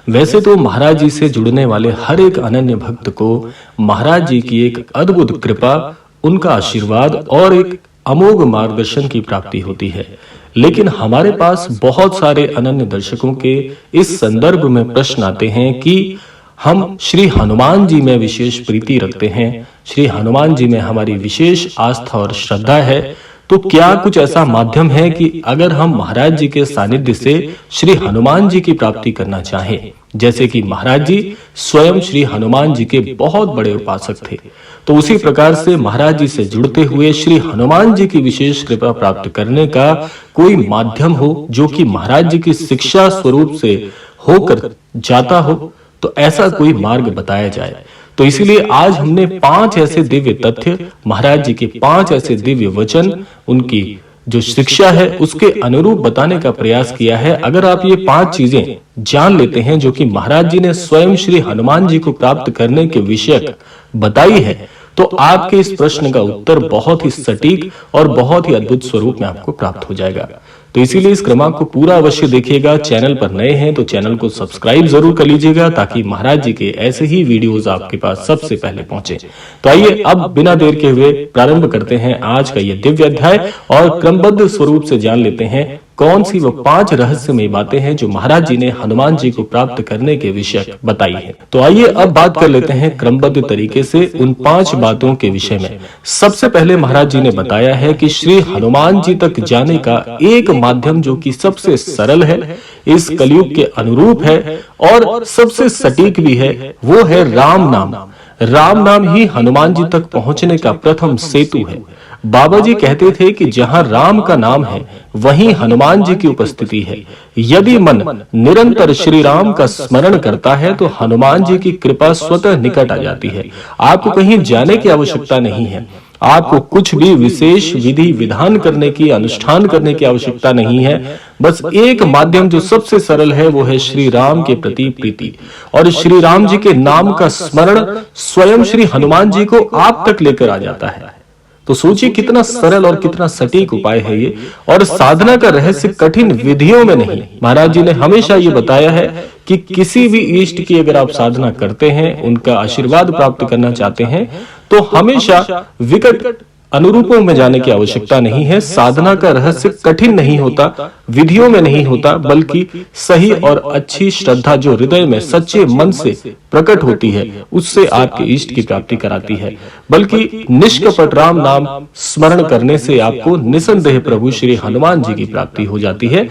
वैसे तो महाराज जी से जुड़ने वाले हर एक अनन्य भक्त को महाराज जी की एक अद्भुत कृपा, उनका आशीर्वाद और एक अमोघ मार्गदर्शन की प्राप्ति होती है। लेकिन हमारे पास बहुत सारे अनन्य दर्शकों के इस संदर्भ में प्रश्न आते हैं कि हम श्री हनुमान जी में विशेष प्रीति रखते हैं, श्री हनुमान जी में हमारी विशेष आस्था और श्रद्धा है, तो क्या कुछ ऐसा माध्यम है कि अगर हम महाराज जी के सानिध्य से श्री हनुमान जी की प्राप्ति करना चाहें, जैसे कि महाराज जी स्वयं श्री हनुमान जी के बहुत बड़े उपासक थे, तो उसी प्रकार से महाराज जी से जुड़ते हुए श्री हनुमान जी की विशेष कृपा प्राप्त करने का कोई माध्यम हो जो कि महाराज जी की शिक्षा स्वरूप से होकर जाता हो, तो ऐसा कोई मार्ग बताया जाए। तो इसीलिए आज हमने 5 ऐसे दिव्य तथ्य, महाराज जी के 5 ऐसे दिव्य वचन, उनकी जो शिक्षा है उसके अनुरूप बताने का प्रयास किया है। अगर आप ये 5 चीजें जान लेते हैं जो कि महाराज जी ने स्वयं श्री हनुमान जी को प्राप्त करने के विषय बताई है, तो आपके इस प्रश्न का उत्तर बहुत ही सटीक और बहुत ही अद्भुत स्वरूप में आपको प्राप्त हो जाएगा। तो इसीलिए इस क्रमांक को पूरा अवश्य देखिएगा। चैनल पर नए हैं तो चैनल को सब्सक्राइब जरूर कर लीजिएगा ताकि महाराज जी के ऐसे ही वीडियोस आपके पास सबसे पहले पहुंचे। तो आइए अब बिना देर के हुए प्रारंभ करते हैं आज का ये दिव्य अध्याय और क्रमबद्ध स्वरूप से जान लेते हैं कौन सी वो 5 रहस्यमय बातें हैं जो महाराज जी ने हनुमान जी को प्राप्त करने के विषय बताई है। तो आइए अब बात कर लेते हैं क्रमबद्ध तरीके से उन 5 बातों के विषय में। सबसे पहले महाराज जी ने बताया है कि श्री हनुमान जी तक जाने का एक माध्यम जो कि सबसे सरल है, इस कलयुग के अनुरूप है और सबसे सटीक भी है, वो है राम नाम। राम नाम ही हनुमान जी तक पहुंचने का प्रथम सेतु है। बाबा जी कहते थे कि जहां राम का नाम है वहीं हनुमान जी की उपस्थिति है। यदि मन निरंतर श्री राम का स्मरण करता है तो हनुमान जी की कृपा स्वतः निकट आ जाती है। आपको कहीं जाने की आवश्यकता नहीं है, आपको कुछ भी विशेष विधि विधान करने की, अनुष्ठान करने की आवश्यकता नहीं है। बस एक माध्यम जो सबसे सरल है वो है श्री राम के प्रति प्रीति, और श्री राम जी के नाम का स्मरण स्वयं श्री हनुमान जी को आप तक लेकर आ जाता है। तो सोचिए कितना सरल और कितना सटीक उपाय है ये। और साधना का रहस्य कठिन विधियों में नहीं। महाराज जी ने हमेशा ये बताया है कि किसी भी इष्ट की अगर आप साधना करते हैं, उनका आशीर्वाद प्राप्त करना चाहते हैं, तो हमेशा विकट अनुरूपों में जाने की आवश्यकता नहीं है। साधना का रहस्य कठिन नहीं होता, विधियों में नहीं होता, बल्कि सही और अच्छी श्रद्धा जो हृदय में सच्चे मन से प्रकट होती है, उससे आपके इष्ट की प्राप्ति कराती है। बल्कि निष्कपट राम नाम स्मरण करने से आपको निसंदेह प्रभु श्री हनुमान जी की प्राप्ति हो जाती है।